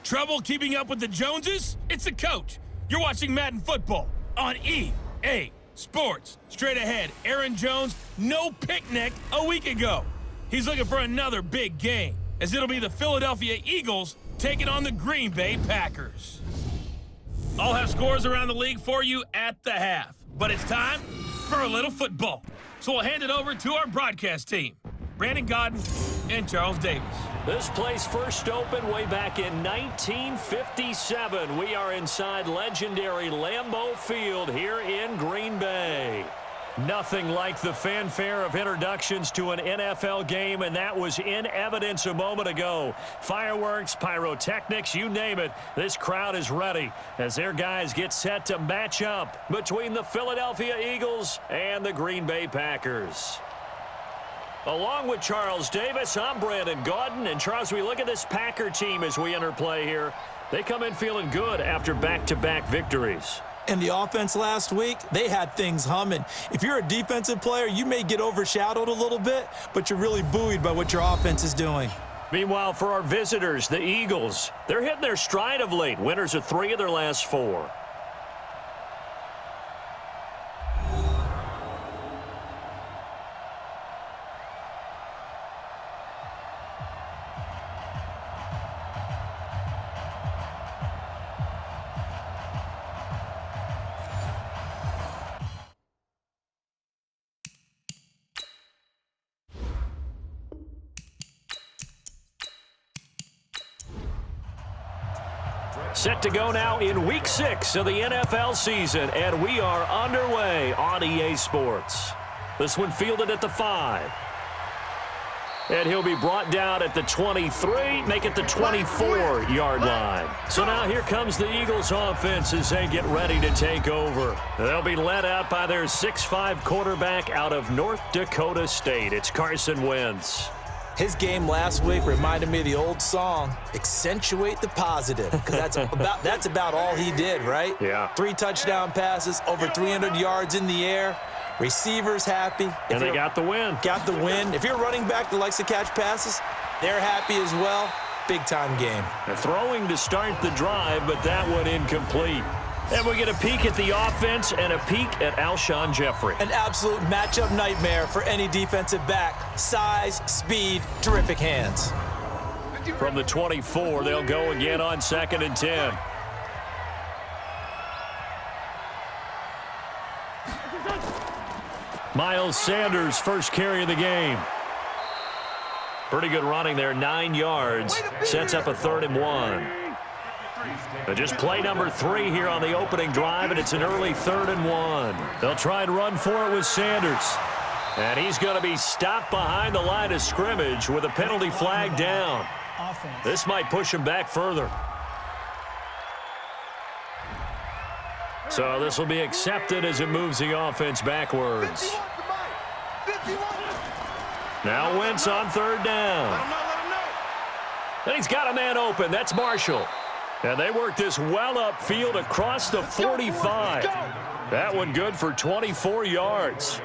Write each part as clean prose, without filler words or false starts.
Trouble keeping up with the Joneses? It's the coach. You're watching Madden Football on EA Sports. Straight ahead, Aaron Jones, no picnic a week ago. He's looking for another big game, as it'll be the Philadelphia Eagles taking on the Green Bay Packers. I'll have scores around the league for you at the half, but it's time for a little football. So we'll hand it over to our broadcast team, Brandon Godden and Charles Davis. This place first opened way back in 1957. We are inside legendary Lambeau Field here in Green Bay. Nothing like the fanfare of introductions to an NFL game, and that was in evidence a moment ago. Fireworks, pyrotechnics, you name it. This crowd is ready as their guys get set to match up between the Philadelphia Eagles and the Green Bay Packers. Along with Charles Davis, I'm Brandon Gaudin. And Charles, we look at this Packer team as we enter play here. They come in feeling good after back-to-back victories. And the offense last week, they had things humming. If you're a defensive player, you may get overshadowed a little bit, but you're really buoyed by what your offense is doing. Meanwhile, for our visitors, the Eagles, they're hitting their stride of late. Winners of 3 of their last 4. Set to go now in Week 6 of the NFL season, and we are underway on EA Sports. This one fielded at the 5. And he'll be brought down at the 23, make it the 24-yard line. So now here comes the Eagles offense as they get ready to take over. They'll be led out by their 6'5 quarterback out of North Dakota State. It's Carson Wentz. His game last week reminded me of the old song, Accentuate the Positive, because that's about all he did, right? Yeah. 3 touchdown passes, over 300 yards in the air, receivers happy. And they got the win. Got the win. If you're a running back that likes to catch passes, they're happy as well. Big-time game. Throwing to start the drive, but that one incomplete. And we get a peek at the offense and a peek at Alshon Jeffrey. An absolute matchup nightmare for any defensive back. Size, speed, terrific hands. From the 24, they'll go again on 2nd and 10. Miles Sanders, first carry of the game. Pretty good running there, 9 yards. Sets up a 3rd and 1. Just play number 3 here on the opening drive, and it's an early 3rd and 1. They'll try and run for it with Sanders. And he's going to be stopped behind the line of scrimmage with a penalty flag down. This might push him back further. So this will be accepted as it moves the offense backwards. Now Wentz on 3rd down. And he's got a man open. That's Marshall. And they work this well upfield across the 45. That one good for 24 yards.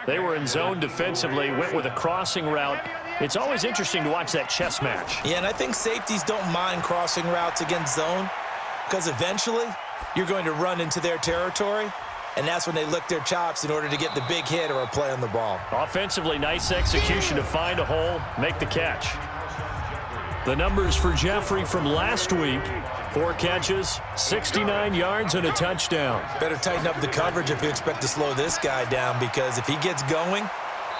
They were in zone defensively, went with a crossing route. It's always interesting to watch that chess match. Yeah, and I think safeties don't mind crossing routes against zone because eventually you're going to run into their territory, and that's when they lick their chops in order to get the big hit or a play on the ball. Offensively, nice execution to find a hole, make the catch. The numbers for Jeffrey from last week: 4 catches, 69 yards, and a touchdown. Better tighten up the coverage if you expect to slow this guy down, because if he gets going,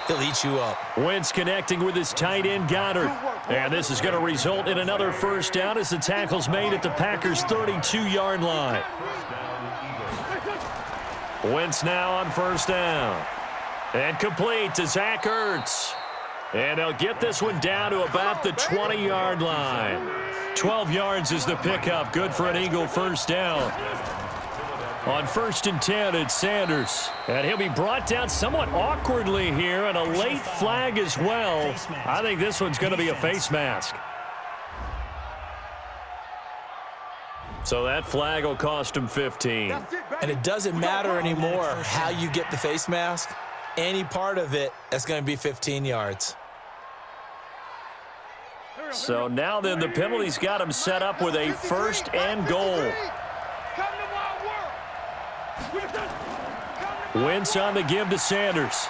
he'll eat you up. Wentz connecting with his tight end, Goddard. And this is going to result in another first down as the tackle's made at the Packers' 32-yard line. Wentz now on 1st down. And complete to Zach Ertz. And they'll get this one down to about the 20-yard line. 12 yards is the pickup. Good for an Eagle first down. On 1st and 10, it's Sanders. And he'll be brought down somewhat awkwardly here, and a late flag as well. I think this one's going to be a face mask. So that flag will cost him 15. And it doesn't matter anymore how you get the face mask. Any part of it, that's going to be 15 yards. So now then, the penalty's got him set up with a 1st and goal. Wentz on the give to Sanders.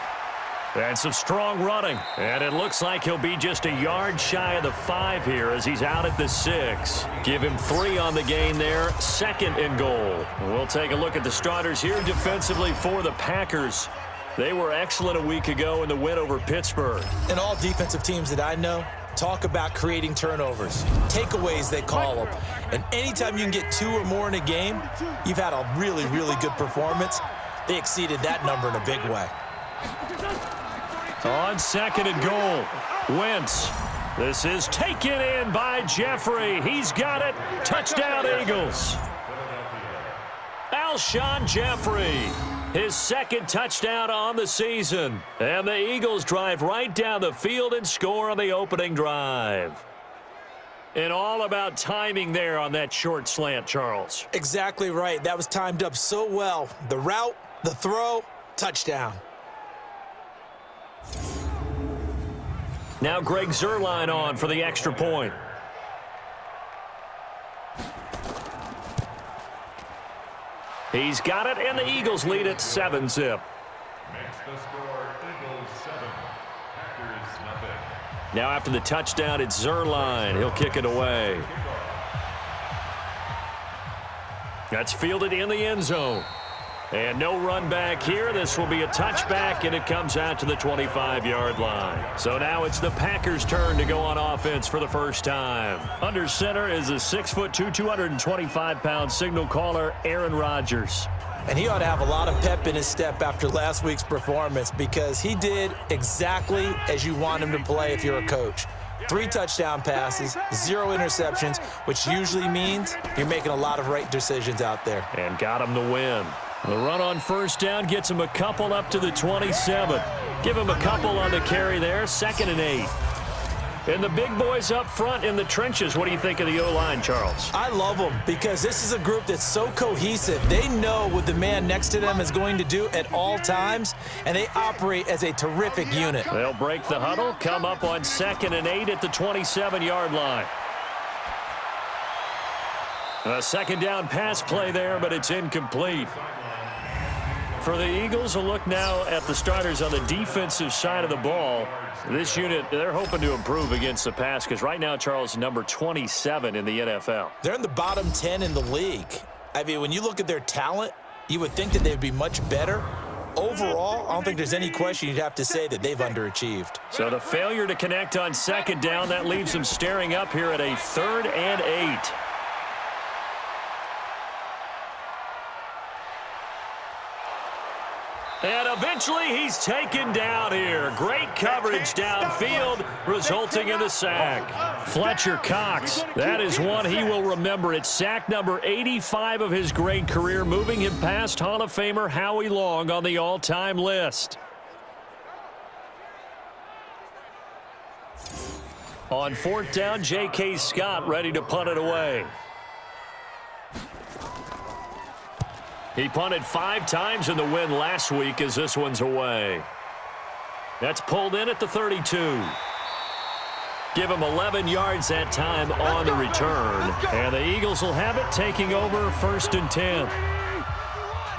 And some strong running. And it looks like he'll be just a yard shy of the 5 here as he's out at the 6. Give him 3 on the gain there. 2nd and goal. We'll take a look at the starters here defensively for the Packers. They were excellent a week ago in the win over Pittsburgh. And all defensive teams that I know talk about creating turnovers. Takeaways, they call them. And anytime you can get 2 or more in a game, you've had a really, really good performance. They exceeded that number in a big way. On 2nd and goal, Wentz. This is taken in by Jeffrey. He's got it. Touchdown, Eagles. Alshon Jeffrey, his 2nd touchdown on the season. And the Eagles drive right down the field and score on the opening drive. And all about timing there on that short slant, Charles. Exactly right. That was timed up so well. The route, the throw, touchdown. Now Greg Zuerlein on for the extra point. He's got it, and the Eagles lead at 7-zip. Makes the score Eagles 7, Packers nothing. Now after the touchdown, it's Zuerlein. He'll kick it away. That's fielded in the end zone. And no run back here. This will be a touchback, and it comes out to the 25-yard line. So now it's the Packers' turn to go on offense for the first time. Under center is a 6'2", 225-pound signal caller, Aaron Rodgers. And he ought to have a lot of pep in his step after last week's performance because he did exactly as you want him to play if you're a coach. 3 touchdown passes, 0 interceptions, which usually means you're making a lot of right decisions out there. And got him the win. The run on 1st down gets him a couple up to the 27. Give him a couple on the carry there, 2nd and 8. And the big boys up front in the trenches. What do you think of the O-line, Charles? I love them because this is a group that's so cohesive. They know what the man next to them is going to do at all times, and they operate as a terrific unit. They'll break the huddle, come up on 2nd and 8 at the 27-yard line. A 2nd down pass play there, but it's incomplete. For the Eagles, a look now at the starters on the defensive side of the ball. This unit, they're hoping to improve against the pass because right now, Charles, number 27 in the NFL. They're in the bottom 10 in the league. I mean, when you look at their talent, you would think that they'd be much better. Overall, I don't think there's any question you'd have to say that they've underachieved. So the failure to connect on 2nd down, that leaves them staring up here at a 3rd and 8. And eventually he's taken down here. Great coverage downfield, resulting in the sack. Fletcher Cox, that is one he will remember. It's sack number 85 of his great career, moving him past Hall of Famer Howie Long on the all-time list. On 4th down, J.K. Scott ready to punt it away. He punted 5 times in the win last week as this one's away. That's pulled in at the 32. Give him 11 yards that time on the return. And the Eagles will have it, taking over 1st and 10.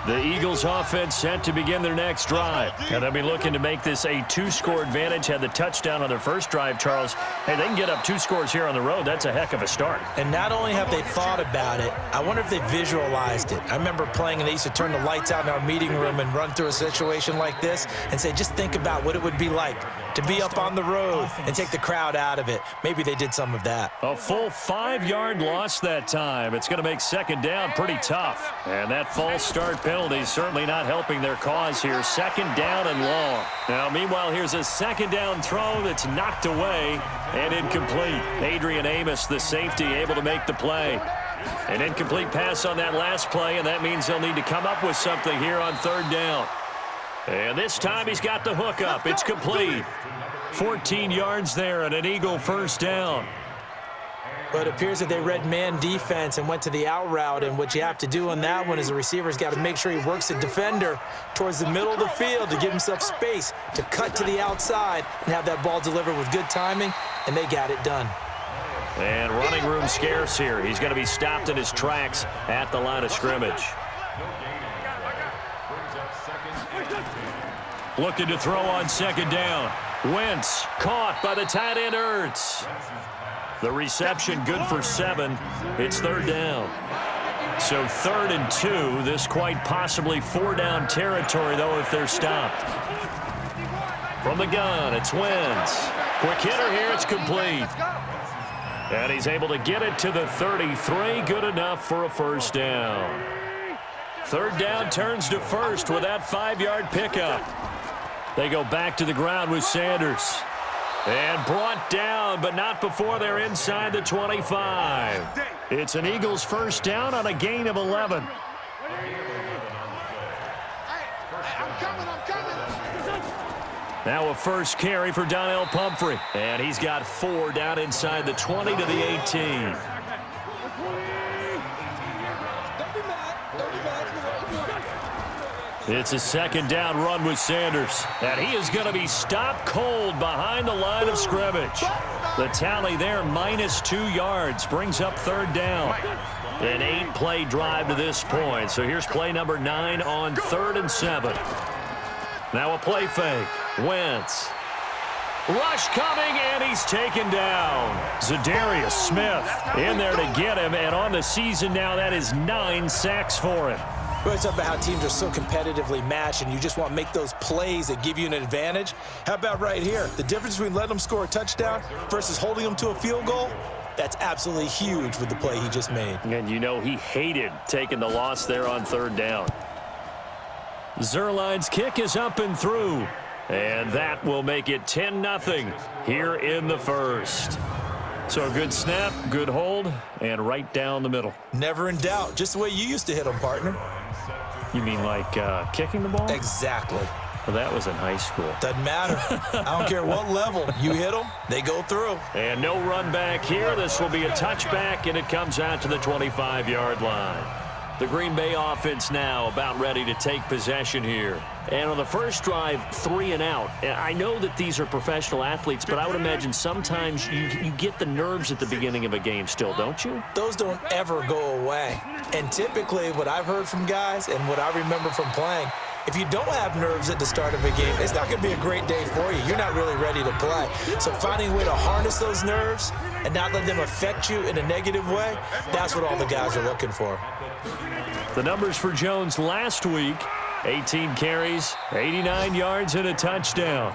The Eagles offense set to begin their next drive. And they'll be looking to make this a 2-score advantage. Had the touchdown on their first drive, Charles. Hey, they can get up 2 scores here on the road. That's a heck of a start. And not only have they thought about it, I wonder if they visualized it. I remember playing and they used to turn the lights out in our meeting room and run through a situation like this and say, just think about what it would be like to be up on the road and take the crowd out of it. Maybe they did some of that. A full 5-yard loss that time. It's going to make 2nd down pretty tough. And that false start penalty certainly not helping their cause here. 2nd down and long. Now, meanwhile, here's a 2nd down throw that's knocked away and incomplete. Adrian Amos, the safety, able to make the play. An incomplete pass on that last play, and that means they'll need to come up with something here on 3rd down. And this time he's got the hook up. It's complete. 14 yards there and an Eagle 1st down. But it appears that they read man defense and went to the out route, and what you have to do on that one is the receiver's got to make sure he works the defender towards the middle of the field to give himself space to cut to the outside and have that ball delivered with good timing, and they got it done. And running room scarce here. He's going to be stopped in his tracks at the line of scrimmage. Looking to throw on second down. Wentz caught by the tight end Ertz. The reception good for 7. It's third down. So 3rd and 2. This quite possibly 4-down territory, though, if they're stopped. From the gun, it's Wentz. Quick hitter here, it's complete. And he's able to get it to the 33. Good enough for a first down. Third down turns to first with that 5-yard pickup. They go back to the ground with Sanders. And brought down, but not before they're inside the 25. It's an Eagles first down on a gain of 11. Now a first carry for Donnell Pumphrey. And he's got 4 down inside the 20 to the 18. It's a second down run with Sanders. And he is going to be stopped cold behind the line of scrimmage. The tally there, -2 yards, brings up third down. An 8-play drive to this point. So here's play number 9 on 3rd and 7. Now a play fake. Wentz. Rush coming, and he's taken down. Za'Darius Smith in there to get him. And on the season now, that is 9 sacks for him. We always talk about how teams are so competitively matched and you just want to make those plays that give you an advantage. How about right here? The difference between letting them score a touchdown versus holding them to a field goal, that's absolutely huge with the play he just made. And you know he hated taking the loss there on third down. Zuerlein's kick is up and through. And that will make it 10-0 here in the first. So a good snap, good hold, and right down the middle. Never in doubt. Just the way you used to hit them, partner. You mean like kicking the ball? Exactly. Well, that was in high school. Doesn't matter. I don't care what level. You hit them, they go through. And no run back here. This will be a touchback, and it comes out to the 25-yard line. The Green Bay offense now about ready to take possession here. And on the first drive, 3 and out. And I know that these are professional athletes, but I would imagine sometimes you get the nerves at the beginning of a game still, don't you? Those don't ever go away. And typically what I've heard from guys and what I remember from playing, if you don't have nerves at the start of a game, it's not going to be a great day for you. You're not really ready to play. So finding a way to harness those nerves and not let them affect you in a negative way, that's what all the guys are looking for. The numbers for Jones last week, 18 carries, 89 yards, and a touchdown.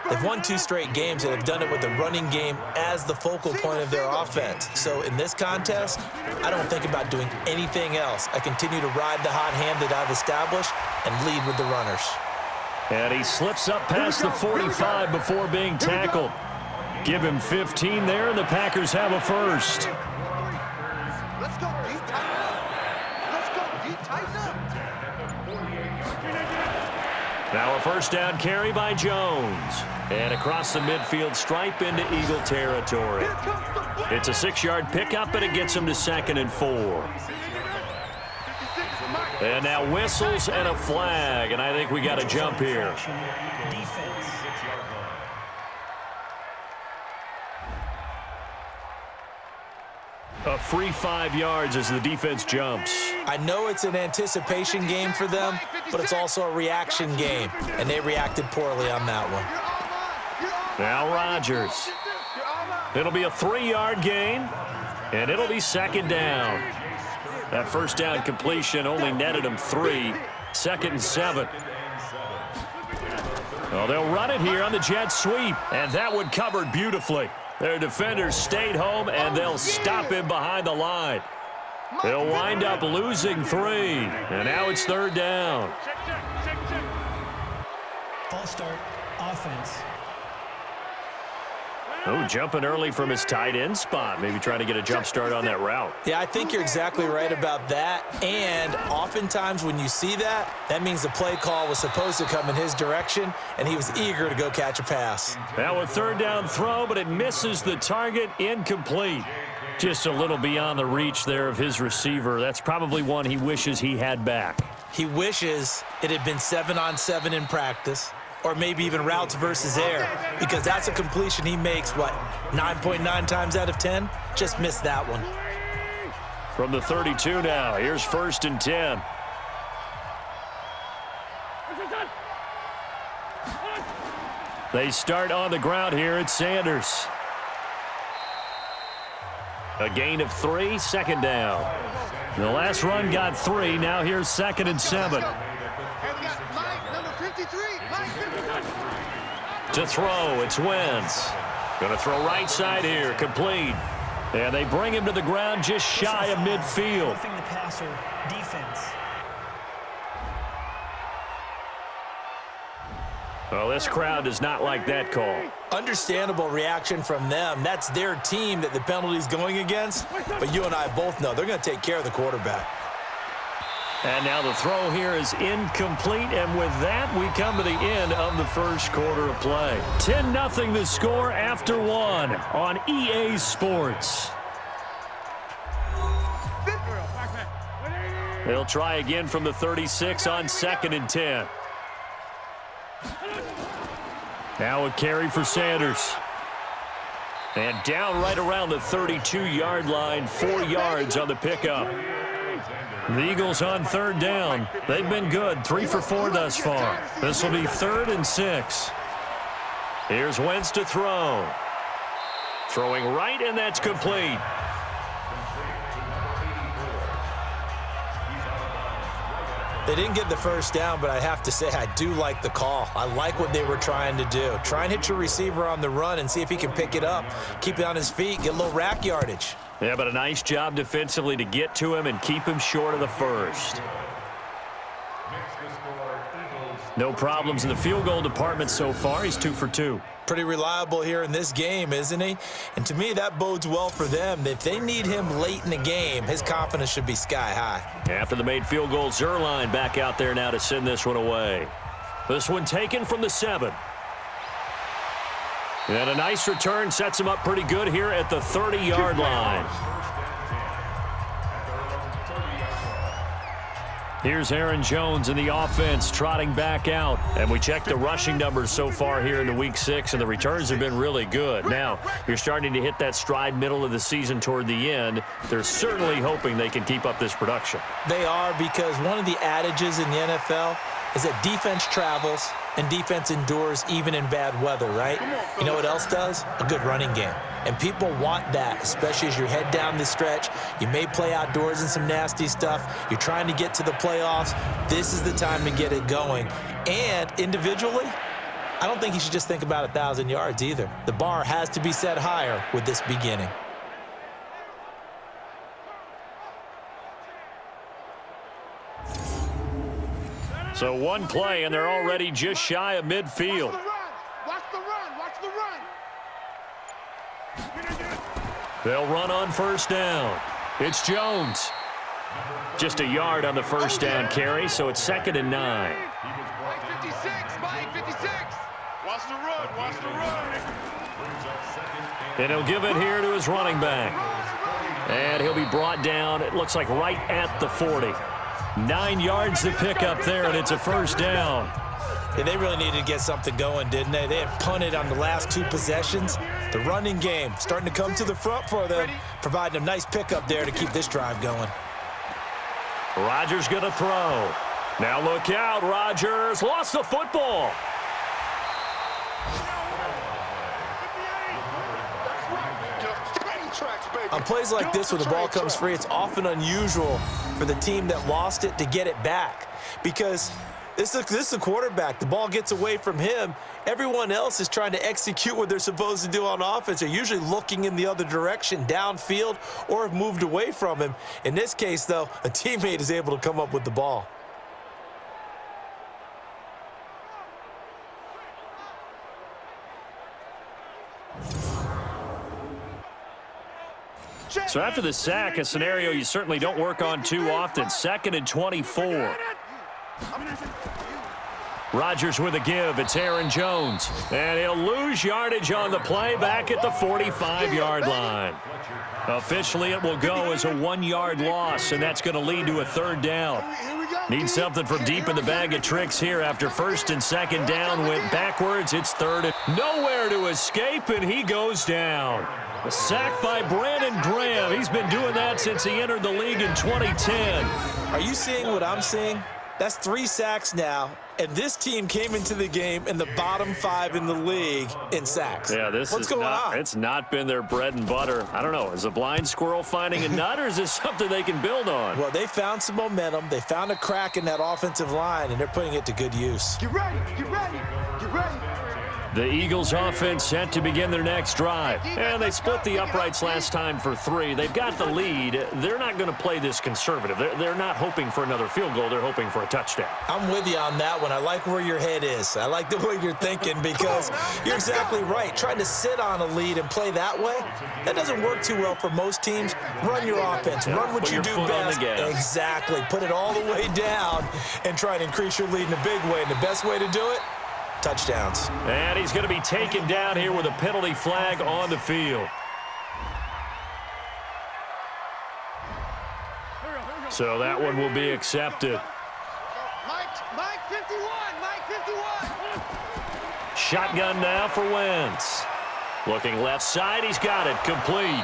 They've won 2 straight games and have done it with the running game as the focal point of their offense. So in this contest, I don't think about doing anything else. I continue to ride the hot hand that I've established and lead with the runners. And he slips up past the 45 before being tackled. Give him 15 there, and the Packers have a first. Let's go, D, tighten up. Let's go, D, tighten up. Now a first down carry by Jones. And across the midfield stripe into Eagle territory. It's a 6-yard pickup, and it gets him to 2nd and 4. And now whistles and a flag, and I think we got a jump here. A free 5 yards as the defense jumps. I know it's an anticipation game for them, but it's also a reaction game, and they reacted poorly on that one. Now Rodgers. It'll be a 3-yard gain, and it'll be 2nd down. That first down completion only netted him 3. 2nd and 7. Well, they'll run it here on the jet sweep, and that one covered beautifully. Their defenders stayed home, and they'll stop him behind the line. They'll wind up losing 3, and now it's 3rd down. False start, offense. Oh, jumping early from his tight end spot. Maybe trying to get a jump start on that route. Yeah, I think you're exactly right about that. And oftentimes when you see that, that means the play call was supposed to come in his direction, and he was eager to go catch a pass. Now a 3rd down throw, but it misses the target, incomplete. Just a little beyond the reach there of his receiver. That's probably one he wishes he had back. He wishes it had been 7-on-7 in practice. or maybe even routes versus air, because that's a completion he makes, what, 9.9 times out of 10? Just missed that one. From the 32 now, here's 1st and 10. They start on the ground here at Sanders. A gain of 3, 2nd down. The last run got 3. Now here's 2nd and 7. To throw, it's Wentz. Going to throw right side here, complete. And they bring him to the ground just shy of midfield. Roughing the passer, defense. Well, this crowd does not like that call. Understandable reaction from them. That's their team that the penalty's going against. But you and I both know they're going to take care of the quarterback. And now the throw here is incomplete. And with that, we come to the end of the first quarter of play. 10-0 the score after 1 on EA Sports. They'll try again from the 36 on 2nd and 10. Now a carry for Sanders. And down right around the 32-yard line, 4 yards on the pickup. The Eagles on 3rd down. They've been good, 3 for 4 thus far. This will be 3rd and 6. Here's Wentz to throw. Throwing right, and that's complete. They didn't get the first down, but I have to say I do like the call. I like what they were trying to do. Try and hit your receiver on the run and see if he can pick it up, keep it on his feet, get a little rack yardage. Yeah, but a nice job defensively to get to him and keep him short of the first. No problems in the field goal department so far. He's 2 for 2. Pretty reliable here in this game, isn't he? And to me, that bodes well for them. If they need him late in the game, his confidence should be sky high. After the made field goal, Zuerlein back out there now to send this one away. This one taken from the 7. And a nice return sets him up pretty good here at the 30-yard line. Here's Aaron Jones in the offense trotting back out. And we check the rushing numbers so far here in the Week 6, and the returns have been really good. Now, you're starting to hit that stride middle of the season toward the end. They're certainly hoping they can keep up this production. They are, because one of the adages in the NFL is that defense travels and defense endures even in bad weather, right? You know what else does? A good running game. And people want that, especially as you head down the stretch. You may play outdoors in some nasty stuff. You're trying to get to the playoffs. This is the time to get it going. And individually, I don't think you should just think about 1,000 yards either. The bar has to be set higher with this beginning. So one play, and they're already just shy of midfield. Watch the run. Watch the run. They'll run on 1st down. It's Jones. Just a yard on the 1st down carry, so it's 2nd and 9. Mike 56. Mike 56. Watch the run. Watch the run. And he'll give it here to his running back. And he'll be brought down, it looks like right at the 40. 9 yards to pick up there, and it's a 1st down. Yeah, they really needed to get something going, didn't they? They had punted on the last 2 possessions. The running game starting to come to the front for them, providing a nice pickup there to keep this drive going. Rodgers going to throw. Now look out, Rodgers lost the football. On plays like this where the ball comes free, it's often unusual for the team that lost it to get it back, because this is a quarterback. The ball gets away from him. Everyone else is trying to execute what they're supposed to do on offense. They're usually looking in the other direction, downfield, or have moved away from him. In this case, though, a teammate is able to come up with the ball. So after the sack, a scenario you certainly don't work on too often. 2nd and 24. Rodgers with a give. It's Aaron Jones. And he'll lose yardage on the play back at the 45-yard line. Officially, it will go as a 1-yard loss, and that's going to lead to a 3rd down. Here we go. Need something from deep in the bag of tricks here after first and second down went backwards. It's third and nowhere to escape, and he goes down. A sack by Brandon Graham. He's been doing that since he entered the league in 2010. Are you seeing what I'm seeing? That's 3 sacks now, and this team came into the game in the bottom 5 in the league in sacks. Yeah, What's going on? It's not been their bread and butter. I don't know. Is a blind squirrel finding a nut, or is this something they can build on? Well, they found some momentum. They found a crack in that offensive line, and they're putting it to good use. Get ready, get ready, get ready. The Eagles offense set to begin their next drive. And they split the uprights last time for 3. They've got the lead. They're not going to play this conservative. They're not hoping for another field goal. They're hoping for a touchdown. I'm with you on that one. I like where your head is. I like the way you're thinking because you're exactly right. Trying to sit on a lead and play that way, that doesn't work too well for most teams. Run your offense. Run what you do best. Exactly. Put it all the way down and try to increase your lead in a big way. And the best way to do it, touchdowns. And he's going to be taken down here with a penalty flag on the field. So that one will be accepted. Mike 51, Mike 51. Shotgun now for Wentz. Looking left side, he's got it, complete.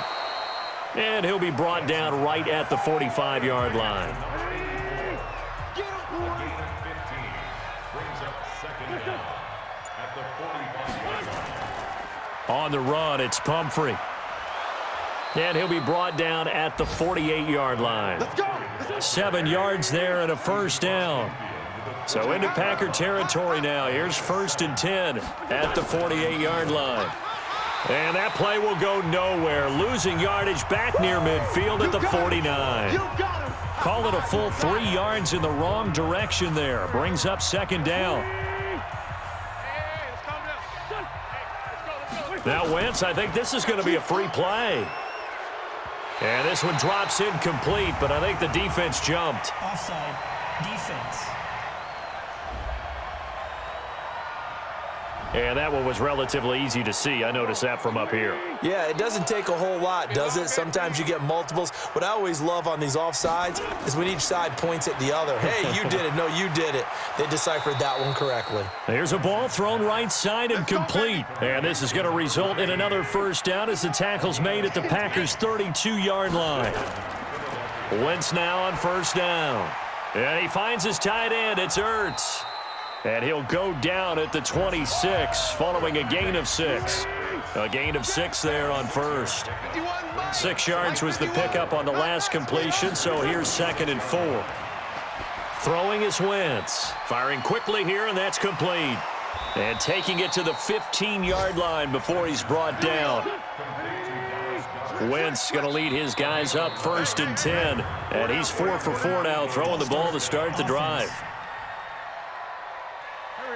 And he'll be brought down right at the 45-yard line. On the run, it's Pumphrey. And he'll be brought down at the 48-yard line. Let's go. 7 yards there and a first down. So into Packer territory now. Here's 1st and 10 at the 48-yard line. And that play will go nowhere. Losing yardage back near midfield at the 49. Call it a full 3 yards in the wrong direction there. Brings up 2nd down. Now Wentz, I think this is going to be a free play. And this one drops incomplete, but I think the defense jumped. Offside. Defense. And that one was relatively easy to see. I noticed that from up here. Yeah, it doesn't take a whole lot, does it? Sometimes you get multiples. What I always love on these offsides is when each side points at the other. Hey, you did it. No, you did it. They deciphered that one correctly. There's a ball thrown right side and complete. And this is going to result in another first down as the tackle's made at the Packers' 32-yard line. Wentz now on first down. And he finds his tight end. It's Ertz. And he'll go down at the 26 following a gain of 6. A gain of 6 there on first. 6 yards was the pickup on the last completion, so here's 2nd and 4. Throwing is Wentz. Firing quickly here, and that's complete. And taking it to the 15-yard line before he's brought down. Wentz going to lead his guys up 1st and 10. And he's 4 for 4 now, throwing the ball to start the drive.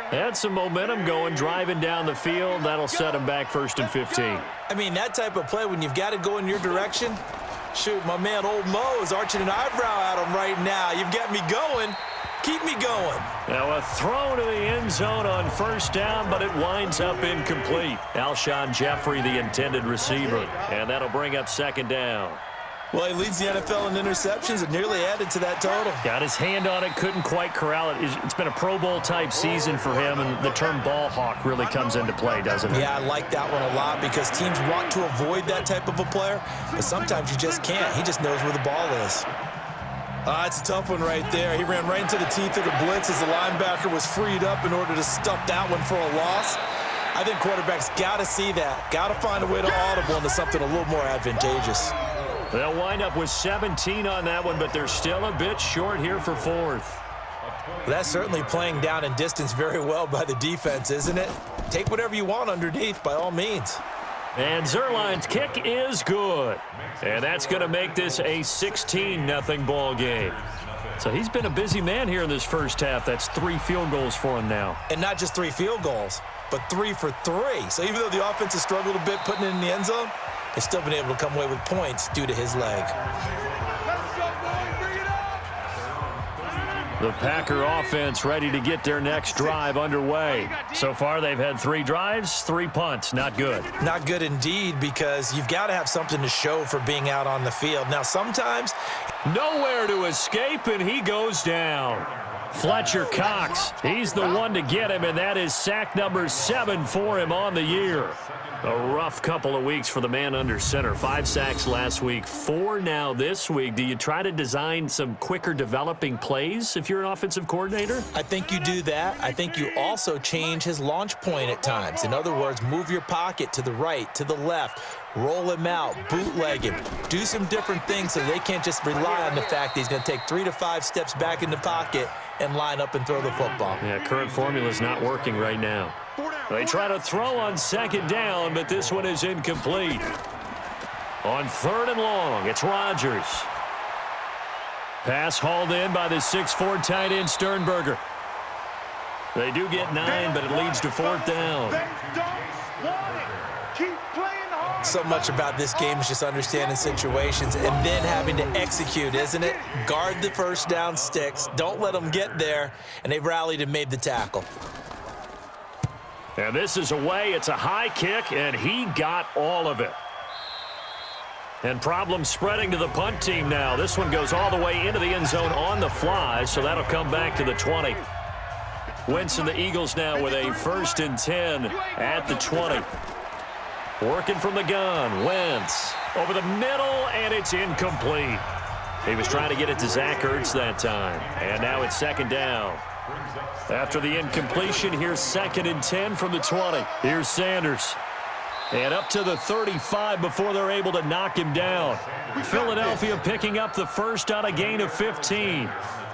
Had some momentum going, driving down the field. That'll set him back 1st and 15. I mean, that type of play, when you've got to go in your direction, shoot, my man Old Mo is arching an eyebrow at him right now. You've got me going. Keep me going. Now a throw to the end zone on first down, but it winds up incomplete. Alshon Jeffrey, the intended receiver, and that'll bring up 2nd down. Well, he leads the NFL in interceptions and nearly added to that total. Got his hand on it, couldn't quite corral it. It's been a Pro Bowl-type season for him, and the term ball hawk really comes into play, doesn't it? Yeah, I like that one a lot because teams want to avoid that type of a player, but sometimes you just can't. He just knows where the ball is. It's a tough one right there. He ran right into the teeth of the blitz as the linebacker was freed up in order to stuff that one for a loss. I think quarterbacks got to see that. Got to find a way to audible into something a little more advantageous. They'll wind up with 17 on that one, but they're still a bit short here for 4th. Well, that's certainly playing down in distance very well by the defense, isn't it? Take whatever you want underneath, by all means. And Zuerlein's kick is good. And that's going to make this a 16-0 ball game. So he's been a busy man here in this first half. That's 3 field goals for him now. And not just 3 field goals, but 3 for 3. So even though the offense has struggled a bit putting it in the end zone, they've still been able to come away with points due to his leg. The Packer offense ready to get their next drive underway. So far, they've had 3 drives, 3 punts. Not good. Not good indeed, because you've got to have something to show for being out on the field. Now, sometimes Nowhere to escape, and he goes down. Fletcher Cox, he's the one to get him, and that is sack number 7 for him on the year. A rough couple of weeks for the man under center. 5 sacks last week, 4 now this week. Do you try to design some quicker developing plays if you're an offensive coordinator? I think you do that. I think you also change his launch point at times. In other words, move your pocket to the right, to the left, roll him out, bootleg him, do some different things so they can't just rely on the fact that he's going to take 3 to 5 steps back in the pocket and line up and throw the football. Yeah, current formula is not working right now. They try to throw on 2nd down, but this one is incomplete. On 3rd and long, it's Rodgers. Pass hauled in by the 6'4" tight end Sternberger. They do get 9, but it leads to 4th down. They don't want it. Keep playing hard. So much about this game is just understanding situations and then having to execute, isn't it? Guard the first down sticks. Don't let them get there. And they've rallied and made the tackle. And this is away. It's a high kick, and he got all of it. And problems spreading to the punt team now. This one goes all the way into the end zone on the fly, so that'll come back to the 20. Wentz and the Eagles now with a 1st and 10 at the 20. Working from the gun, Wentz over the middle, and it's incomplete. He was trying to get it to Zach Ertz that time, and now it's 2nd down. After the incompletion, here's 2nd and 10 from the 20. Here's Sanders. And up to the 35 before they're able to knock him down. Philadelphia picking up the first on a gain of 15.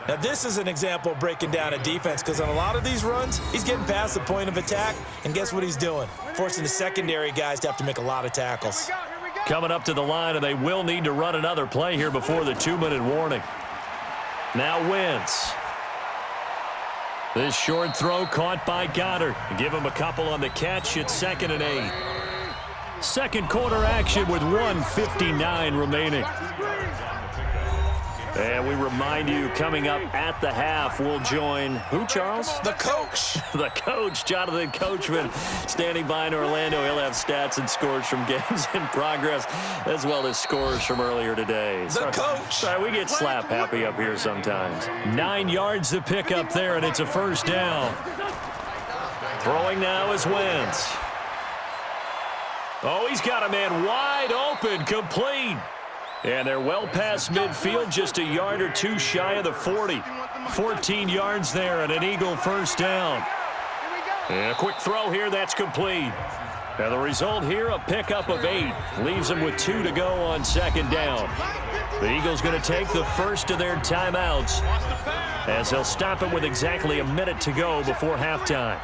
Now, this is an example of breaking down a defense, because on a lot of these runs, he's getting past the point of attack, and guess what he's doing? Forcing the secondary guys to have to make a lot of tackles. Coming up to the line, and they will need to run another play here before the 2-minute warning. Now Wentz. This short throw caught by Goddard. Give him a couple on the catch. It's 2nd and 8. Second quarter action with 1:59 remaining. And we remind you, coming up at the half, we'll join who, Charles? The coach. The coach, Jonathan Coachman, standing by in Orlando. He'll have stats and scores from games in progress, as well as scores from earlier today. The coach. Sorry, we get slap happy up here sometimes. 9 yards to pick up there, and it's a 1st down. Throwing now is Wentz. Oh, he's got a man wide open, complete. And they're well past midfield, just a yard or 2 shy of the 40. 14 yards there and an Eagle 1st down. And a quick throw here, that's complete. And the result here, a pickup of 8. Leaves them with 2 to go on 2nd down. The Eagles going to take the first of their timeouts, as they'll stop it with exactly a minute to go before halftime.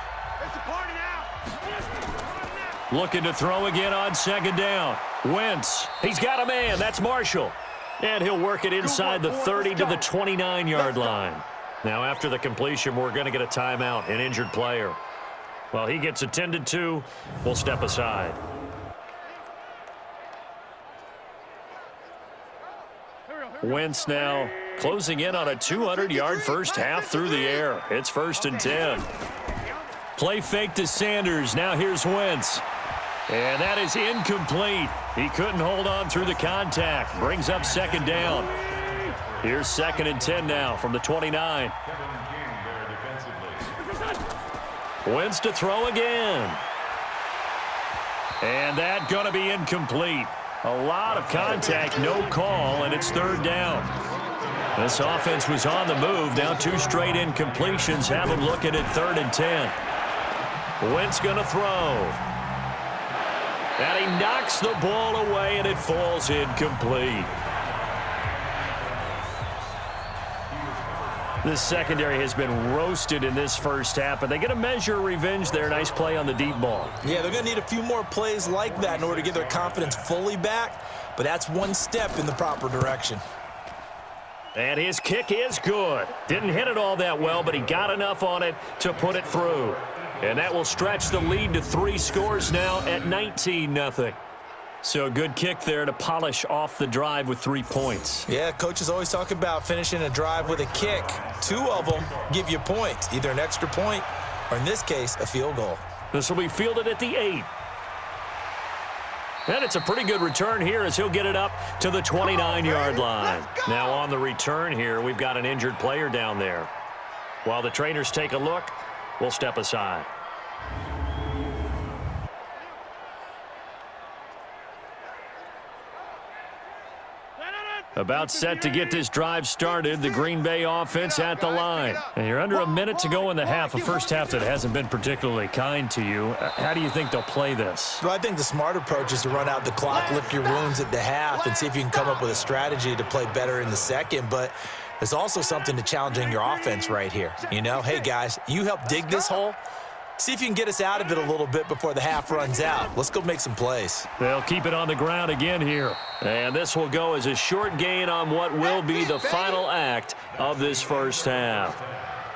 Looking to throw again on 2nd down. Wentz, he's got a man. That's Marshall. And he'll work it inside the 30 to the 29-yard line. Now, after the completion, we're going to get a timeout, an injured player. While he gets attended to, we'll step aside. Wentz now closing in on a 200-yard first half through the air. It's 1st and 10. Play fake to Sanders. Now here's Wentz. And that is incomplete. He couldn't hold on through the contact. Brings up 2nd down. Here's 2nd and 10 now from the 29. Wentz to throw again. And that going to be incomplete. A lot of contact, no call, and it's 3rd down. This offense was on the move. Now 2 straight incompletions have them looking at 3rd and 10. Wentz going to throw. And he knocks the ball away, and it falls incomplete. This secondary has been roasted in this first half, but they get a measure of revenge there. Nice play on the deep ball. Yeah, they're going to need a few more plays like that in order to get their confidence fully back, but that's one step in the proper direction. And his kick is good. Didn't hit it all that well, but he got enough on it to put it through. And that will stretch the lead to 3 scores now at 19-0. So a good kick there to polish off the drive with 3 points. Yeah, coaches always talk about finishing a drive with a kick. 2 of them give you points, either an extra point or, in this case, a field goal. This will be fielded at the 8. And it's a pretty good return here as he'll get it up to the 29-yard line. Now on the return here, we've got an injured player down there. While the trainers take a look, we'll step aside. About set to get this drive started, the Green Bay offense at the line. And you're under a minute to go in the half, a first half that hasn't been particularly kind to you. How do you think they'll play this? Well, I think the smart approach is to run out the clock, lick your wounds at the half, and see if you can come up with a strategy to play better in the second. But there's also something to challenging your offense right here. You know, hey, guys, you help dig this hole. See if you can get us out of it a little bit before the half runs out. Let's go make some plays. They'll keep it on the ground again here. And this will go as a short gain on what will be the final act of this first half.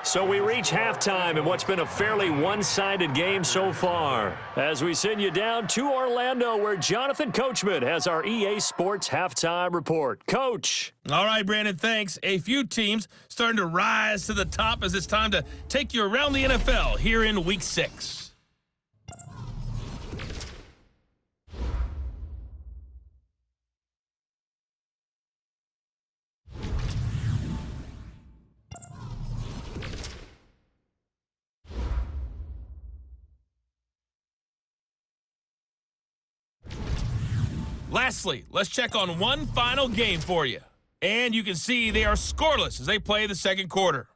So we reach halftime in what's been a fairly one-sided game so far. As we send you down to Orlando, where Jonathan Coachman has our EA Sports Halftime Report. Coach. All right, Brandon, thanks. A few teams starting to rise to the top as it's time to take you around the NFL here in Week 6. Lastly, let's check on one final game for you. And you can see they are scoreless as they play the second quarter.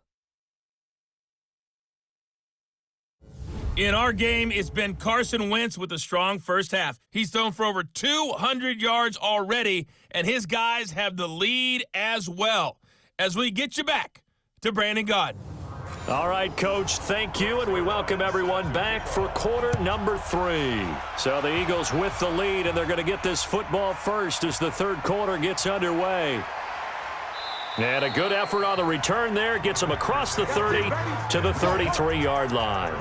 In our game, it's been Carson Wentz with a strong first half. He's thrown for over 200 yards already, and his guys have the lead as well. As we get you back to Brandon Gaudin. All right, Coach, thank you, and we welcome everyone back for quarter number 3. So the Eagles with the lead, and they're going to get this football first as the third quarter gets underway. And a good effort on the return there gets them across the 30 to the 33-yard line.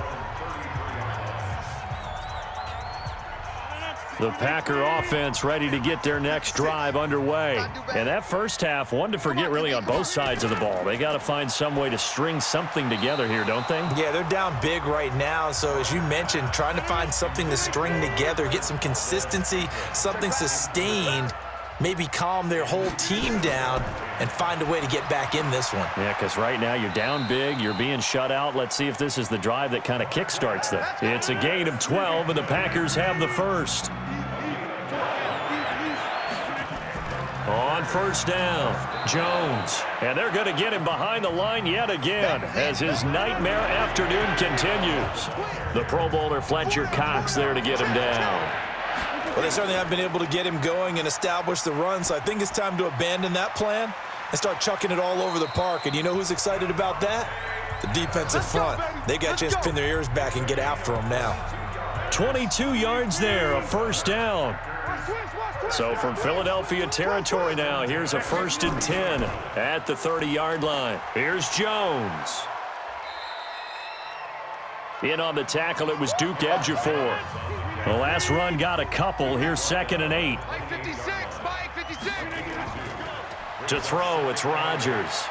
The Packer offense ready to get their next drive underway. And that first half, one to forget really on both sides of the ball. They got to find some way to string something together here, don't they? Yeah, they're down big right now. So as you mentioned, trying to find something to string together, get some consistency, something sustained, maybe calm their whole team down and find a way to get back in this one. Yeah, because right now you're down big, you're being shut out. Let's see if this is the drive that kind of kickstarts them. It's a gain of 12, and the Packers have the first. On first down, Jones. And they're going to get him behind the line yet again as his nightmare afternoon continues. The Pro Bowler Fletcher Cox there to get him down. Well, they certainly haven't been able to get him going and establish the run, so I think it's time to abandon that plan and start chucking it all over the park. And you know who's excited about that? The defensive front. They got a chance to pin their ears back and get after him now. 22 yards there, a first down. So from Philadelphia territory now, here's a 1st and 10 at the 30-yard line. Here's Jones. In on the tackle, it was Duke Ejiofor. The last run got a couple. Here's 2nd and 8. To throw, it's Rodgers.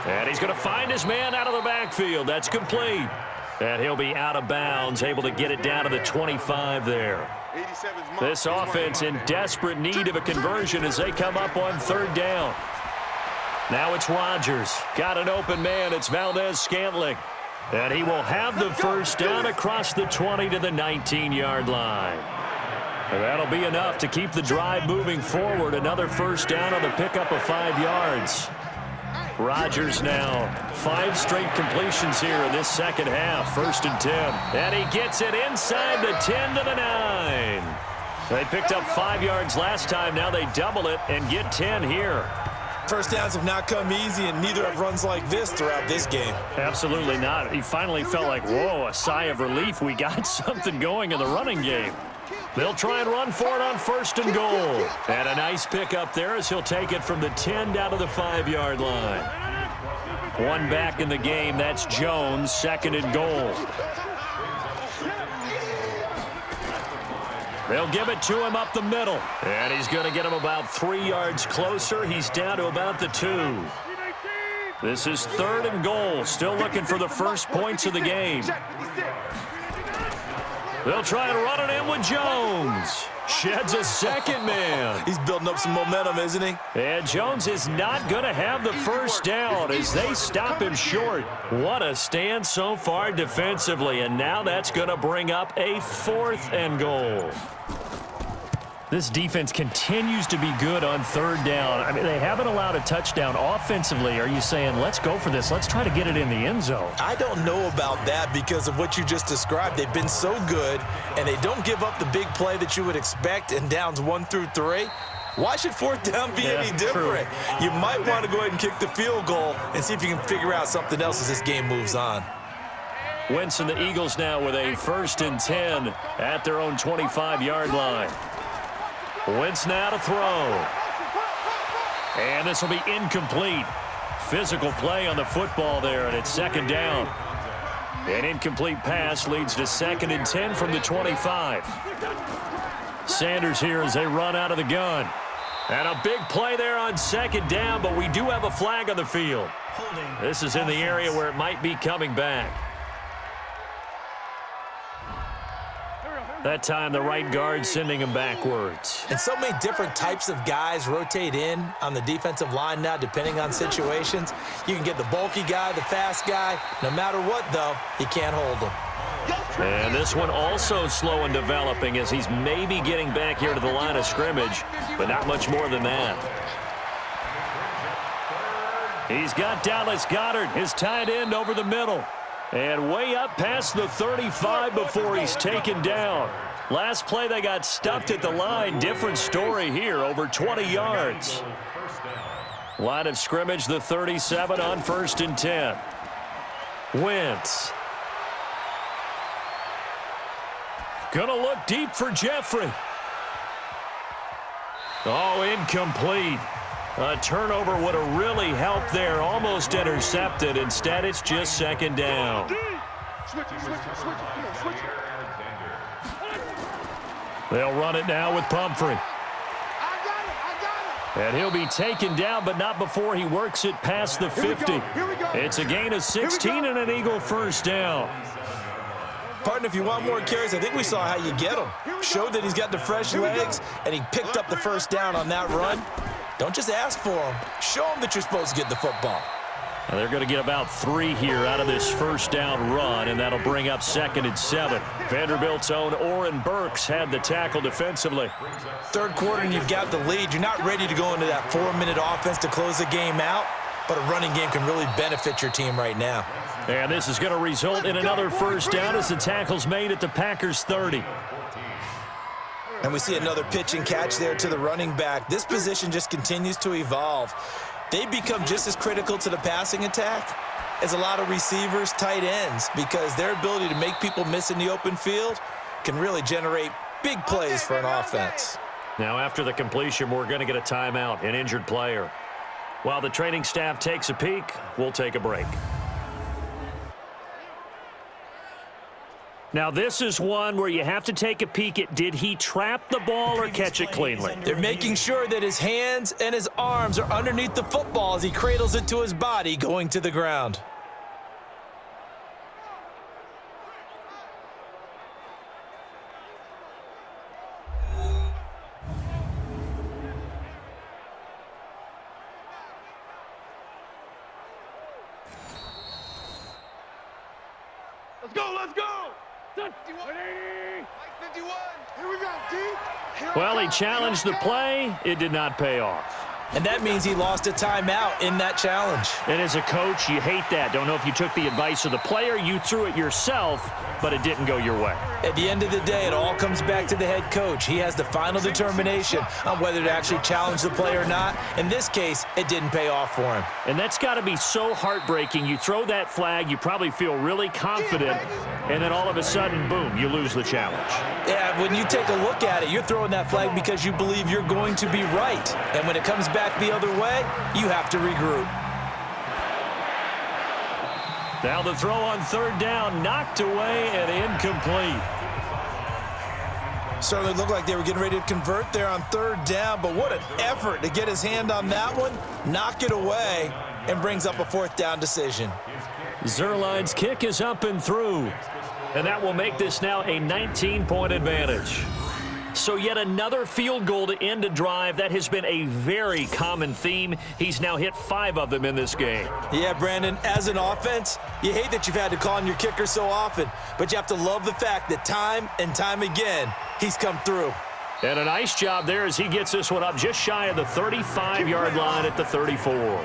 And he's going to find his man out of the backfield. That's complete. And he'll be out of bounds, able to get it down to the 25 there. This offense in desperate need of a conversion as they come up on 3rd down. Now it's Rodgers. Got an open man. It's Valdez-Scantling. And he will have the first down across the 20 to the 19-yard line. And that'll be enough to keep the drive moving forward. Another first down on the pickup of 5 yards. Rodgers now 5 straight completions here in this second half. 1st and 10. And he gets it inside the 10 to the 9. They picked up 5 yards last time. Now they double it and get 10 here. First downs have not come easy, and neither have runs like this throughout this game. Absolutely not. He finally felt like, whoa, a sigh of relief. We got something going in the running game. They'll try and run for it on 1st and goal. And a nice pickup there as he'll take it from the 10 down to the 5-yard line. One back in the game. That's Jones, 2nd and goal. They'll give it to him up the middle. And he's going to get him about 3 yards closer. He's down to about the 2. This is 3rd and goal. Still looking for the first points of the game. They'll try and run it in with Jones. Sheds a second man. He's building up some momentum, isn't he? And Jones is not going to have the first down as they stop him short. What a stand so far defensively, and now that's going to bring up a 4th and goal. This defense continues to be good on 3rd down. I mean, they haven't allowed a touchdown offensively. Are you saying, let's go for this? Let's try to get it in the end zone. I don't know about that because of what you just described. They've been so good, and they don't give up the big play that you would expect in downs 1 through 3. Why should 4th down be any different? True. You might want to go ahead and kick the field goal and see if you can figure out something else as this game moves on. Wentz and the Eagles now with a 1st and 10 at their own 25-yard line. Wentz now to throw. And this will be incomplete. Physical play on the football there, and it's 2nd down. An incomplete pass leads to 2nd and 10 from the 25. Sanders here as they run out of the gun. And a big play there on 2nd down, but we do have a flag on the field. This is in the area where it might be coming back. That time, the right guard sending him backwards. And so many different types of guys rotate in on the defensive line now, depending on situations. You can get the bulky guy, the fast guy. No matter what, though, you can't hold him. And this one also slow and developing as he's maybe getting back here to the line of scrimmage, but not much more than that. He's got Dallas Goedert, his tight end, over the middle. And way up past the 35 before he's taken down. Last play, they got stuffed at the line. Different story here, over 20 yards. Line of scrimmage, the 37 on 1st and 10. Wentz. Gonna look deep for Jeffrey. Oh, incomplete. A turnover would have really helped there. Almost intercepted. Instead, it's just 2nd down. They'll run it now with Pumphrey. And he'll be taken down, but not before he works it past the 50. It's a gain of 16 and an Eagle 1st down. Partner, if you want more carries, I think we saw how you get him. Showed that he's got the fresh legs, and he picked up the 1st down on that run. Don't just ask for them. Show them that you're supposed to get the football. Now they're going to get about 3 here out of this 1st down run, and that'll bring up 2nd and 7. Vanderbilt's own Oren Burks had the tackle defensively. 3rd quarter, and you've got the lead. You're not ready to go into that 4-minute offense to close the game out, but a running game can really benefit your team right now. And this is going to result in another 1st down as the tackle's made at the Packers' 30. And we see another pitch and catch there to the running back. This position just continues to evolve. They become just as critical to the passing attack as a lot of receivers, tight ends, because their ability to make people miss in the open field can really generate big plays for an offense. Now, after the completion, we're going to get a timeout, an injured player. While the training staff takes a peek, we'll take a break. Now, this is one where you have to take a peek at, did he trap the ball or catch it cleanly? They're making sure that his hands and his arms are underneath the football as he cradles it to his body going to the ground. Let's go, let's go! Well, he challenged the play. It did not pay off. And that means he lost a timeout in that challenge. And as a coach, you hate that. Don't know if you took the advice of the player, you threw it yourself, but it didn't go your way. At the end of the day, it all comes back to the head coach. He has the final determination on whether to actually challenge the play or not. In this case, it didn't pay off for him. And that's got to be so heartbreaking. You throw that flag, you probably feel really confident, and then all of a sudden, boom, you lose the challenge. Yeah, when you take a look at it, you're throwing that flag because you believe you're going to be right. And when it comes back the other way, you have to regroup. Now the throw on 3rd down, knocked away and incomplete. Certainly looked like they were getting ready to convert there on third down, but what an effort to get his hand on that one, knock it away, and brings up a fourth down decision. Zuerlein's kick is up and through, and that will make this now a 19-point advantage. So yet another field goal to end a drive. That has been a very common theme. He's now hit 5 of them in this game. Yeah, Brandon, as an offense, you hate that you've had to call on your kicker so often, but you have to love the fact that time and time again, he's come through. And a nice job there as he gets this one up just shy of the 35-yard line at the 34.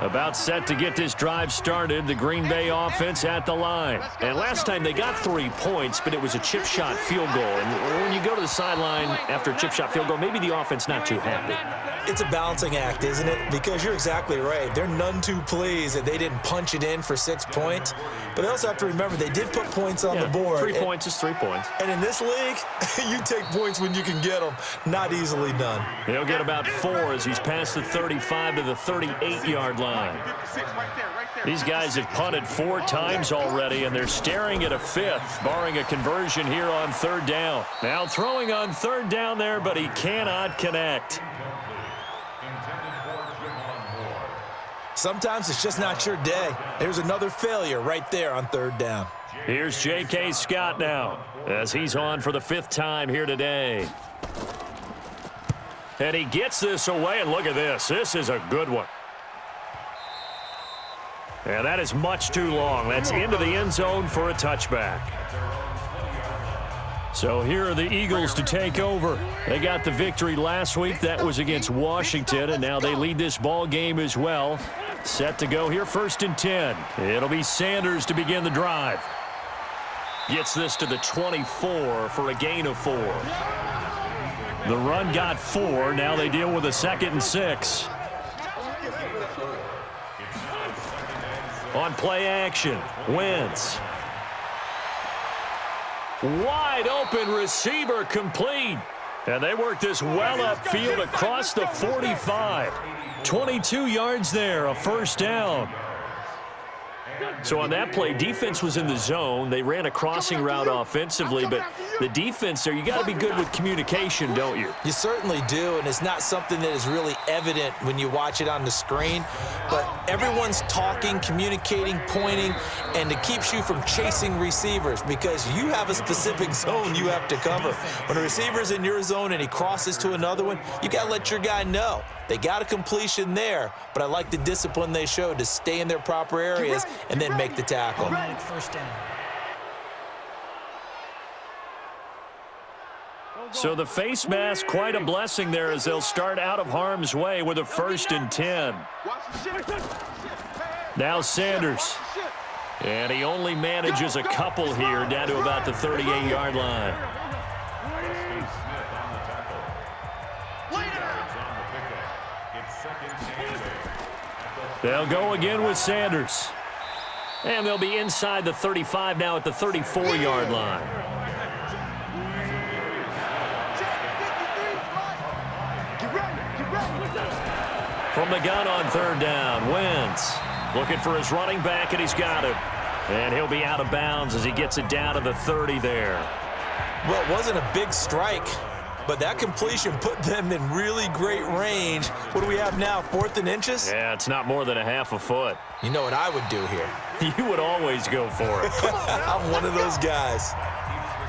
About set to get this drive started, the Green Bay offense at the line. And last time they got 3 points, but it was a chip shot field goal. And when you go to the sideline after a chip shot field goal, maybe the offense not too happy. It's a balancing act, isn't it? Because you're exactly right. They're none too pleased that they didn't punch it in for 6 points. But they also have to remember they did put points on the board. 3 points is 3 points. And in this league, you take points when you can get them. Not easily done. He'll get about 4 as he's past the 35 to the 38-yard line. These guys have punted 4 times already, and they're staring at a 5th, barring a conversion here on third down. Now throwing on third down there, but he cannot connect. Sometimes it's just not your day. There's another failure right there on third down. Here's J.K. Scott now as he's on for the 5th time here today. And he gets this away, and look at this. This is a good one. And that is much too long. That's into the end zone for a touchback. So here are the Eagles to take over. They got the victory last week. That was against Washington, and now they lead this ball game as well. Set to go here, 1st and 10. It'll be Sanders to begin the drive. Gets this to the 24 for a gain of 4. The run got 4. Now they deal with a 2nd and 6. On play action, Wentz. Wide open receiver complete. And they work this well upfield across the 45. 22 yards there, a 1st down. So on that play, defense was in the zone. They ran a crossing route offensively, but the defense there, you got to be good with communication, don't you? You certainly do, and it's not something that is really evident when you watch it on the screen, but everyone's talking, communicating, pointing, and it keeps you from chasing receivers because you have a specific zone you have to cover. When a receiver's in your zone and he crosses to another one, you got to let your guy know. They got a completion there, but I like the discipline they showed to stay in their proper areas and then make the tackle. First down. So the face mask, quite a blessing there as they'll start out of harm's way with a 1st and 10. Now Sanders. And he only manages a couple here down to about the 38-yard line. They'll go again with Sanders. And they'll be inside the 35 now at the 34-yard line. From the gun on third down, Wentz looking for his running back, and he's got him. And he'll be out of bounds as he gets it down to the 30 there. Well, it wasn't a big strike, but that completion put them in really great range. What do we have now, 4th and inches? Yeah, it's not more than a half a foot. You know what I would do here? You would always go for it. I'm one of those guys.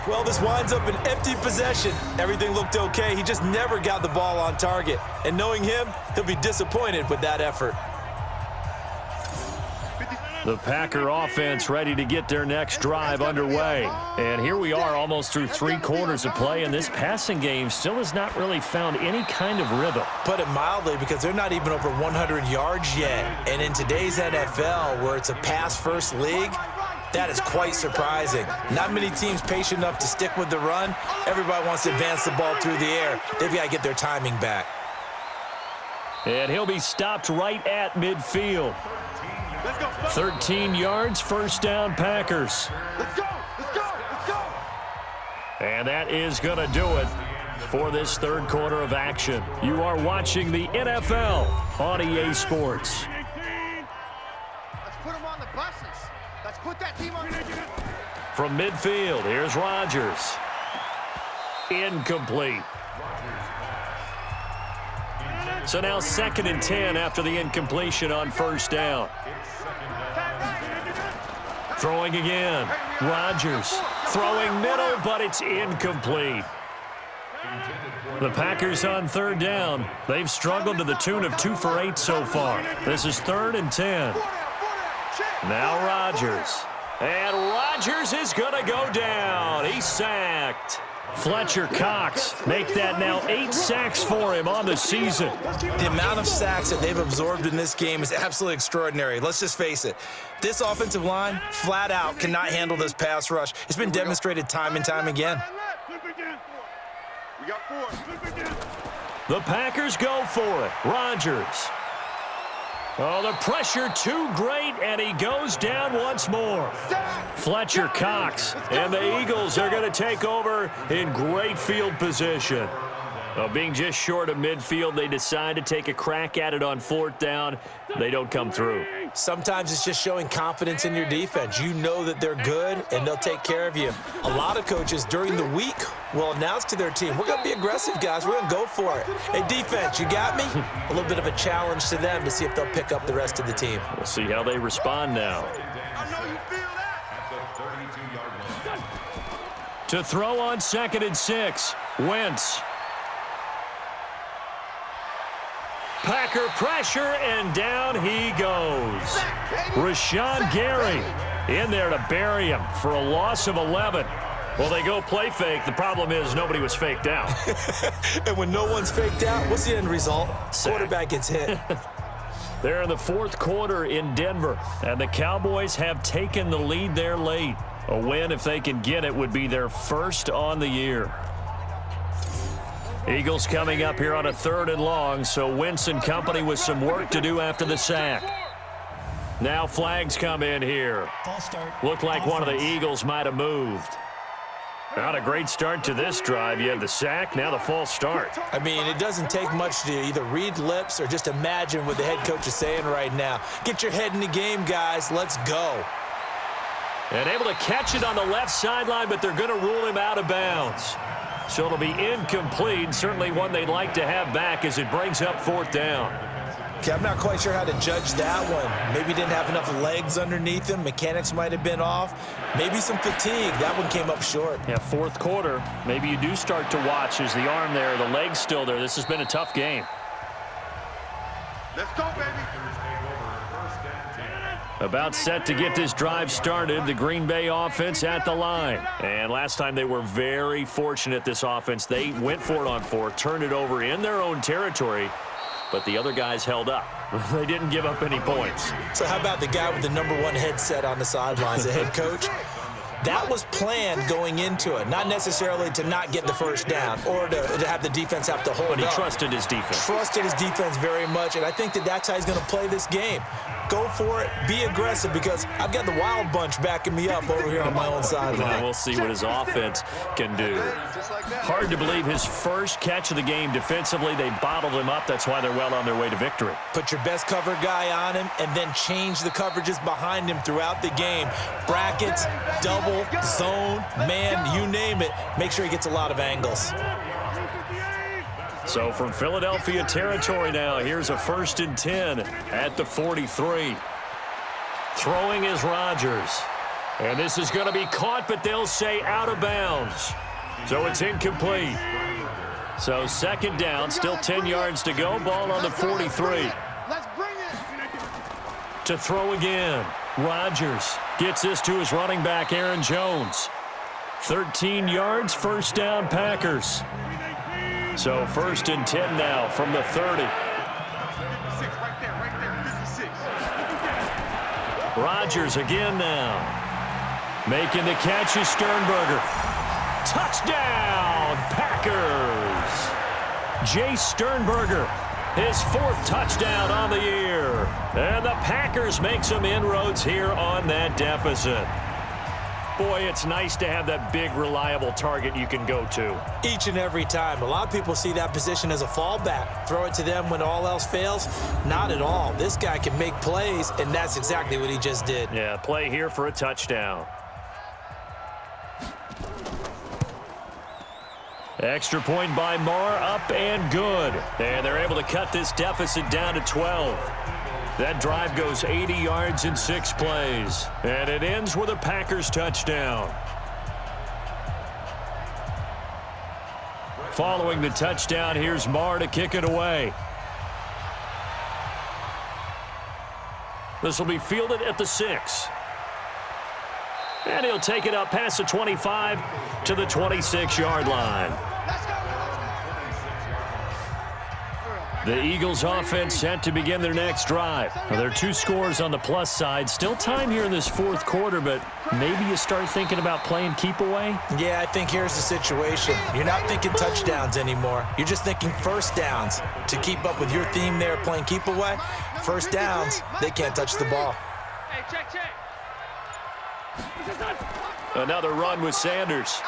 Well, this winds up an empty possession. Everything looked okay. He just never got the ball on target. And knowing him, he'll be disappointed with that effort. The Packer offense ready to get their next drive underway. And here we are almost through 3 quarters of play, and this passing game still has not really found any kind of rhythm. Put it mildly, because they're not even over 100 yards yet. And in today's NFL, where it's a pass-first league, that is quite surprising. Not many teams patient enough to stick with the run. Everybody wants to advance the ball through the air. They've got to get their timing back. And he'll be stopped right at midfield. 13 yards, 1st down, Packers. Let's go! Let's go! Let's go! And that is going to do it for this 3rd quarter of action. You are watching the NFL on EA Sports. Let's put them on the buses. Let's put that team on the... From midfield, here's Rodgers. Incomplete. So now 2nd and 10 after the incompletion on first down. Throwing again. Rodgers throwing middle, but it's incomplete. The Packers on 3rd down. They've struggled to the tune of 2 for 8 so far. This is 3rd and 10. Now Rodgers. And Rodgers is going to go down. He's sacked. Fletcher Cox make that now 8 sacks for him on the season. The amount of sacks that they've absorbed in this game is absolutely extraordinary. Let's just face it. This offensive line, flat out, cannot handle this pass rush. It's been demonstrated time and time again. We got 4. The Packers go for it. Rodgers. Oh, the pressure too great, and he goes down once more. Fletcher Cox, and the Eagles are going to take over in great field position. Well, being just short of midfield, they decide to take a crack at it on 4th down. They don't come through. Sometimes it's just showing confidence in your defense. You know that they're good, and they'll take care of you. A lot of coaches during the week will announce to their team, we're going to be aggressive, guys. We're going to go for it. Hey, defense, you got me? A little bit of a challenge to them to see if they'll pick up the rest of the team. We'll see how they respond now. I know you feel that. To throw on 2nd and 6, Wentz. Packer pressure, and down he goes. Rashawn Gary in there to bury him for a loss of 11. Well, they go play fake. The problem is nobody was faked out. And when no one's faked out, what's the end result? Quarterback gets hit. They're in the 4th quarter in Denver, and the Cowboys have taken the lead there late. A win, if they can get it, would be their first on the year. Eagles coming up here on a 3rd and long, so Wentz and company with some work to do after the sack. Now flags come in here. False start. Looked like one of the Eagles might have moved. Not a great start to this drive. You had the sack, now the false start. I mean, it doesn't take much to either read lips or just imagine what the head coach is saying right now. Get your head in the game, guys. Let's go. And able to catch it on the left sideline, but they're going to rule him out of bounds. So it'll be incomplete, certainly one they'd like to have back as it brings up 4th down. Okay, I'm not quite sure how to judge that one. Maybe didn't have enough legs underneath him. Mechanics might have been off. Maybe some fatigue. That one came up short. Yeah, 4th quarter. Maybe you do start to watch as the arm there, the leg's still there. This has been a tough game. Let's go, baby. About set to get this drive started, the Green Bay offense at the line. And last time they were very fortunate, this offense. They went for it on 4, turned it over in their own territory, but the other guys held up. They didn't give up any points. So how about the guy with the #1 headset on the sidelines, the head coach? That was planned going into it, not necessarily to not get the first down or to have the defense have to hold up. But he trusted his defense. Trusted his defense very much, and I think that's how he's going to play this game. Go for it, be aggressive, because I've got the Wild Bunch backing me up over here on my own sideline. We'll see what his offense can do. Hard to believe his first catch of the game defensively. They bottled him up. That's why they're well on their way to victory. Put your best cover guy on him and then change the coverages behind him throughout the game. Brackets, double, zone, man, you name it. Make sure he gets a lot of angles. So from Philadelphia territory now, here's a 1st and 10 at the 43. Throwing is Rodgers. And this is going to be caught, but they'll say out of bounds. So it's incomplete. So 2nd down, still 10 yards to go. Ball on the 43. Let's bring it. To throw again. Rodgers gets this to his running back, Aaron Jones. 13 yards, 1st down, Packers. So 1st and 10 now from the 30. 56, right there, 56. Rodgers again now. Making the catch is Sternberger. Touchdown, Packers. Jay Sternberger, his 4th touchdown on the year. And the Packers make some inroads here on that deficit. Boy, it's nice to have that big, reliable target you can go to. Each and every time. A lot of people see that position as a fallback. Throw it to them when all else fails. Not at all. This guy can make plays, and that's exactly what he just did. Yeah, play here for a touchdown. Extra point by Marr, up and good. And they're able to cut this deficit down to 12. That drive goes 80 yards in 6 plays. And it ends with a Packers touchdown. Following the touchdown, here's Marr to kick it away. This will be fielded at the 6. And he'll take it up past the 25 to the 26-yard line. The Eagles offense set to begin their next drive. Now, there are 2 scores on the plus side. Still time here in this 4th quarter, but maybe you start thinking about playing keep away? Yeah, I think here's the situation. You're not thinking touchdowns anymore. You're just thinking first downs. To keep up with your theme there, playing keep away, first downs, they can't touch the ball. Hey, check. Another run with Sanders.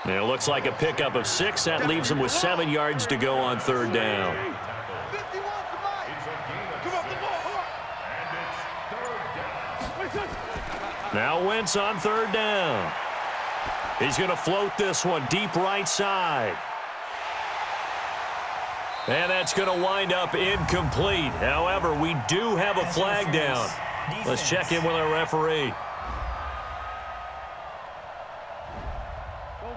And it looks like a pickup of 6. That leaves them with 7 yards to go on 3rd down. Now Wentz on 3rd down. He's going to float this one deep right side. And that's going to wind up incomplete. However, we do have a flag down. Let's check in with our referee.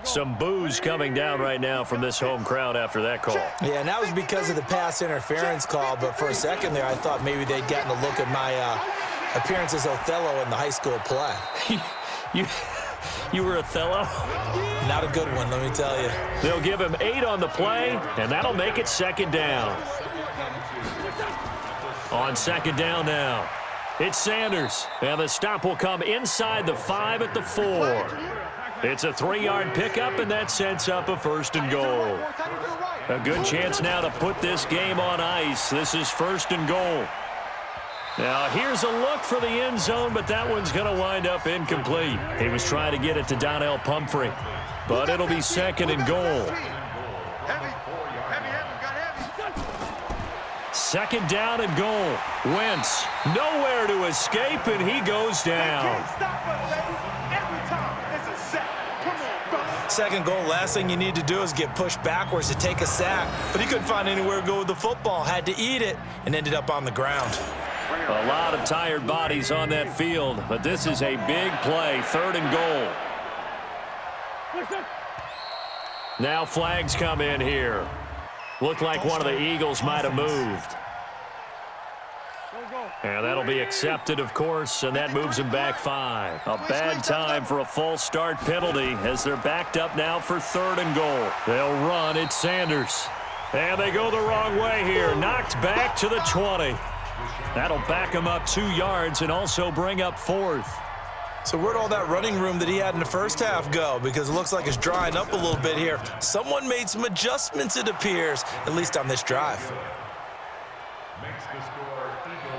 Some boos coming down right now from this home crowd after that call. Yeah, and that was because of the pass interference call, but for a second there, I thought maybe they'd gotten a look at my appearance as Othello in the high school play. You were Othello? Not a good one, let me tell you. They'll give him 8 on the play, and that'll make it 2nd down. On 2nd down now, it's Sanders, and the stop will come inside the 5 at the 4. It's a 3-yard pickup, and that sets up a 1st and goal. A good chance now to put this game on ice. This is 1st and goal. Now, here's a look for the end zone, but that one's going to wind up incomplete. He was trying to get it to Donnell Pumphrey, but it'll be 2nd and goal. 2nd down and goal. Wentz, nowhere to escape, and he goes down. 2nd goal, last thing you need to do is get pushed backwards to take a sack. But he couldn't find anywhere to go with the football. Had to eat it and ended up on the ground. A lot of tired bodies on that field, but this is a big play, 3rd and goal. Now flags come in here. Looked like one of the Eagles might have moved. And that'll be accepted, of course, and that moves him back 5. A bad time for a false start penalty as they're backed up now for 3rd and goal. They'll run. It's Sanders. And they go the wrong way here. Knocked back to the 20. That'll back him up 2 yards and also bring up 4th. So where'd all that running room that he had in the first half go? Because it looks like it's drying up a little bit here. Someone made some adjustments, it appears, at least on this drive.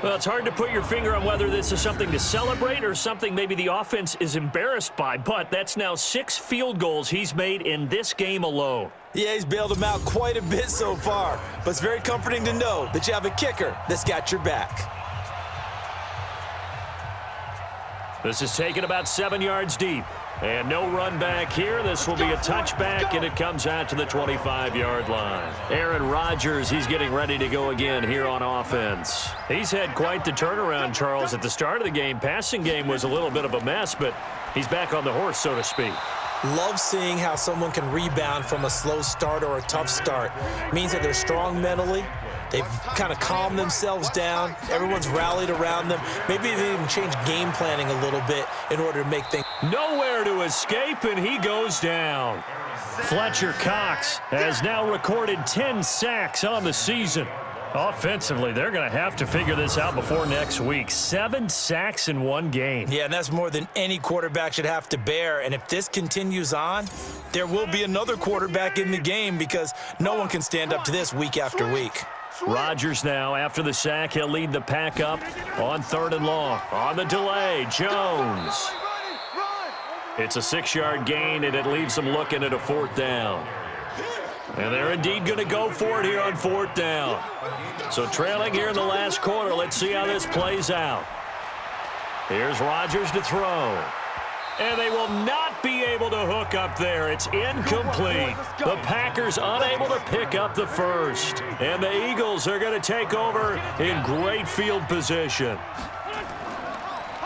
Well, it's hard to put your finger on whether this is something to celebrate or something maybe the offense is embarrassed by, but that's now 6 field goals he's made in this game alone. Yeah, he's bailed them out quite a bit so far, but it's very comforting to know that you have a kicker that's got your back. This is taken about 7 yards deep. And no run back here. This will be a touchback, and it comes out to the 25-yard line. Aaron Rodgers, he's getting ready to go again here on offense. He's had quite the turnaround, Charles. At the start of the game, passing game was a little bit of a mess, but he's back on the horse, so to speak. Love seeing how someone can rebound from a slow start or a tough start. It means that they're strong mentally. They've kind of calmed themselves down. Everyone's rallied around them. Maybe they even changed game planning a little bit in order to make things. Nowhere to escape, and he goes down. Fletcher Cox has now recorded 10 sacks on the season. Offensively, they're going to have to figure this out before next week. 7 sacks in 1 game. Yeah, and that's more than any quarterback should have to bear. And if this continues on, there will be another quarterback in the game because no one can stand up to this week after week. Rodgers now, after the sack, he'll lead the pack up on 3rd and long. On the delay, Jones. It's a 6-yard gain, and it leaves them looking at a 4th down. And they're indeed going to go for it here on 4th down. So trailing here in the last quarter, let's see how this plays out. Here's Rodgers to throw. And they will not be able to hook up there. It's incomplete. The Packers unable to pick up the first. And the Eagles are going to take over in great field position.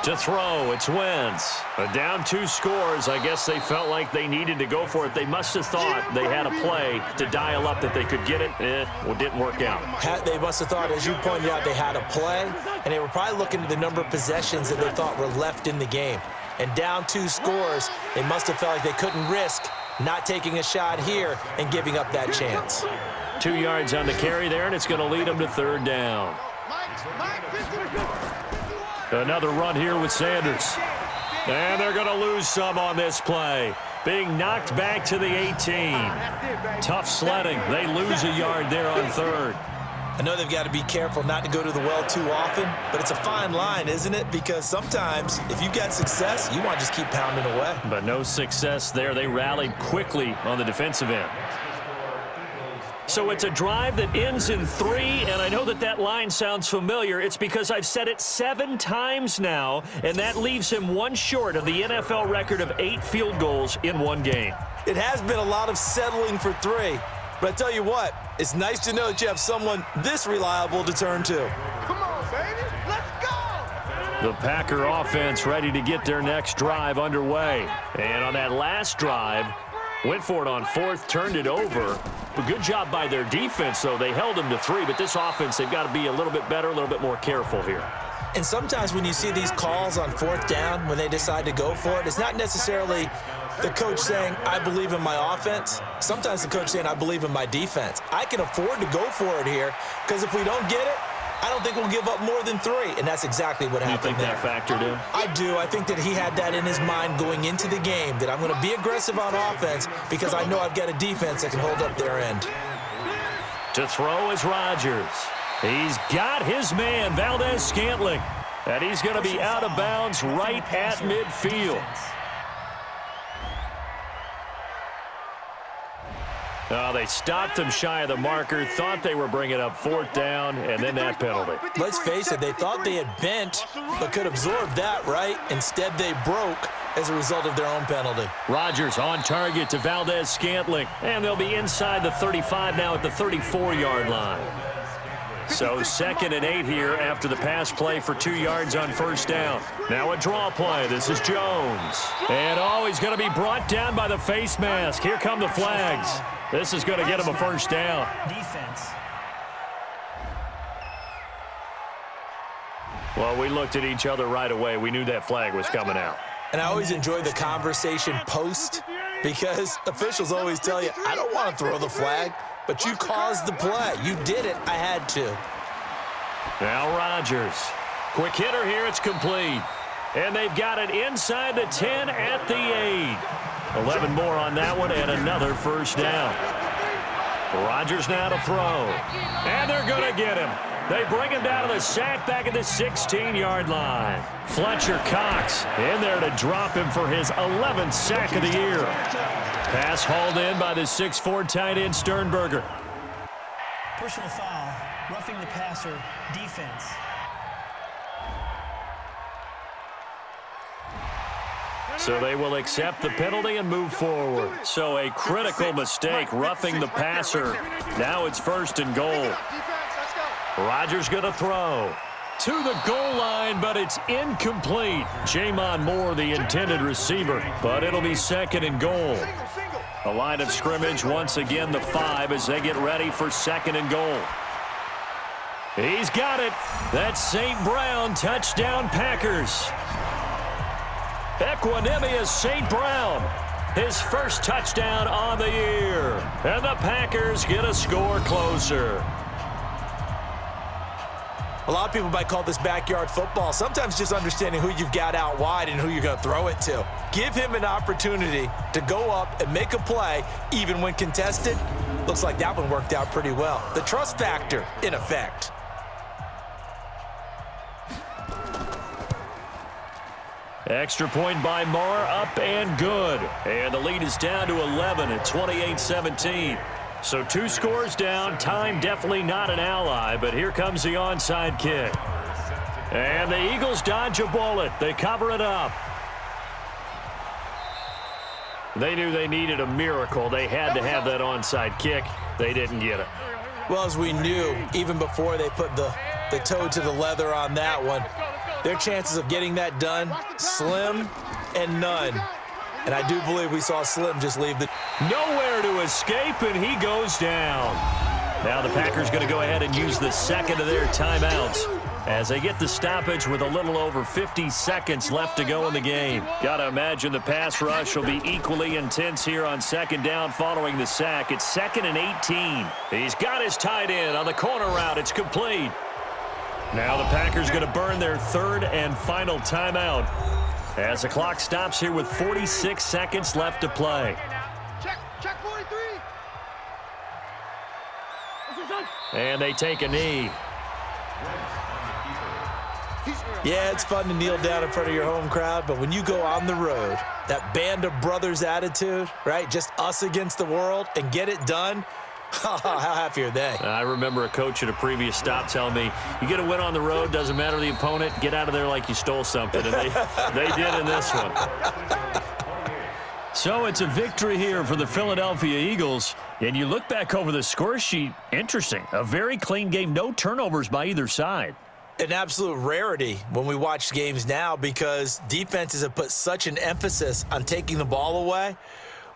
To throw, it's Wentz. Down 2 scores. I guess they felt like they needed to go for it. They must have thought they had a play to dial up that they could get it. Well, didn't work out. They must have thought, as you pointed out, they had a play, and they were probably looking at the number of possessions that they thought were left in the game. And down 2 scores, they must have felt like they couldn't risk not taking a shot here and giving up that chance. 2 yards on the carry there, and it's going to lead them to 3rd down. Another run here with Sanders. And they're going to lose some on this play. Being knocked back to the 18. Tough sledding. They lose a yard there on 3rd. I know they've got to be careful not to go to the well too often, but it's a fine line, isn't it? Because sometimes if you got success, you want to just keep pounding away. But no success there. They rallied quickly on the defensive end. So it's a drive that ends in 3, and I know that line sounds familiar. It's because I've said it 7 times now, and that leaves him 1 short of the NFL record of 8 field goals in 1 game. It has been a lot of settling for 3, but I tell you what, it's nice to know that you have someone this reliable to turn to. Come on, baby. Let's go. The Packer offense ready to get their next drive underway. And on that last drive, went for it on 4th, turned it over. A good job by their defense, though. They held them to 3, but this offense, they've got to be a little bit better, a little bit more careful here. And sometimes when you see these calls on 4th down, when they decide to go for it, it's not necessarily the coach saying, I believe in my offense. Sometimes the coach saying, I believe in my defense. I can afford to go for it here, because if we don't get it, I don't think we'll give up more than 3, and that's exactly what happened there. You think that factored in? I do. I think that he had that in his mind going into the game, that I'm going to be aggressive on offense because I know I've got a defense that can hold up their end. To throw is Rodgers. He's got his man, Valdez-Scantling, and he's going to be out of bounds right at midfield. They stopped him shy of the marker, thought they were bringing up 4th down, and then that penalty. Let's face it, they thought they had bent, but could absorb that, right? Instead, they broke as a result of their own penalty. Rodgers on target to Valdez-Scantling, and they'll be inside the 35 now at the 34-yard line. So 2nd and 8 here after the pass play for 2 yards on 1st down. Now a draw play. This is Jones. And he's going to be brought down by the face mask. Here come the flags. This is going to get him a 1st down. Defense. Well, we looked at each other right away. We knew that flag was coming out. And I always enjoy the conversation post because officials always tell you, I don't want to throw the flag, but you caused the play. You did it. I had to. Now Rodgers. Quick hitter here. It's complete. And they've got it inside the 10 at the 8. 11 more on that one and another 1st down. Rodgers now to throw. And they're going to get him. They bring him down to the sack back at the 16-yard line. Fletcher Cox in there to drop him for his 11th sack of the year. Pass hauled in by the 6'4" tight end Sternberger. Personal foul. Roughing the passer. Defense. So they will accept the penalty and move forward. So a critical mistake, roughing the passer. Now it's 1st and goal. Rodgers going to throw to the goal line, but it's incomplete. Jamon Moore, the intended receiver, but it'll be 2nd and goal. A line of scrimmage, once again the 5 as they get ready for 2nd and goal. He's got it. That's St. Brown, touchdown Packers. Equanimous St. Brown, his first touchdown on the year. And the Packers get a score closer. A lot of people might call this backyard football. Sometimes just understanding who you've got out wide and who you're going to throw it to. Give him an opportunity to go up and make a play, even when contested. Looks like that one worked out pretty well. The trust factor, in effect. Extra point by Marr, up and good. And the lead is down to 11 at 28-17. So 2 scores down. Time definitely not an ally, but here comes the onside kick. And the Eagles dodge a bullet. They cover it up. They knew they needed a miracle. They had to have that onside kick. They didn't get it. Well, as we knew, even before they put the toe to the leather on that one, their chances of getting that done, slim and none. And I do believe we saw Slim just leave the... Nowhere to escape, and he goes down. Now the Packers going to go ahead and use the second of their timeouts as they get the stoppage with a little over 50 seconds left to go in the game. Got to imagine the pass rush will be equally intense here on second down following the sack. It's 2nd and 18. He's got his tight end on the corner route. It's complete. Now the Packers going to burn their third and final timeout as the clock stops here with 46 seconds left to play. Check 43. And they take a knee. Yeah, it's fun to kneel down in front of your home crowd, but when you go on the road, that band of brothers attitude, right? Just us against the world and get it done. How happy are they? I remember a coach at a previous stop telling me, you get a win on the road, doesn't matter the opponent, get out of there like you stole something. And they did in this one. So it's a victory here for the Philadelphia Eagles. And you look back over the score sheet, interesting. A very clean game, no turnovers by either side. An absolute rarity when we watch games now because defenses have put such an emphasis on taking the ball away.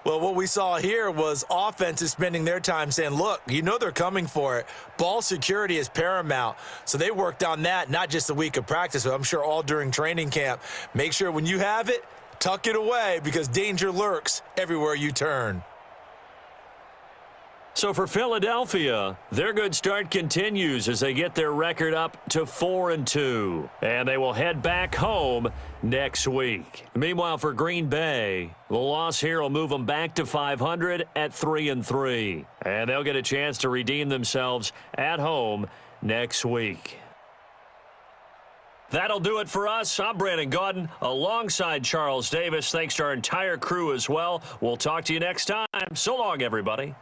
Well, what we saw here was offenses spending their time saying, look, you know they're coming for it. Ball security is paramount. So they worked on that, not just a week of practice, but I'm sure all during training camp. Make sure when you have it, tuck it away because danger lurks everywhere you turn. So for Philadelphia, their good start continues as they get their record up to 4-2. And they will head back home next week. Meanwhile, for Green Bay, the loss here will move them back to 500 at 3-3. And they'll get a chance to redeem themselves at home next week. That'll do it for us. I'm Brandon Gaudin alongside Charles Davis. Thanks to our entire crew as well. We'll talk to you next time. So long, everybody.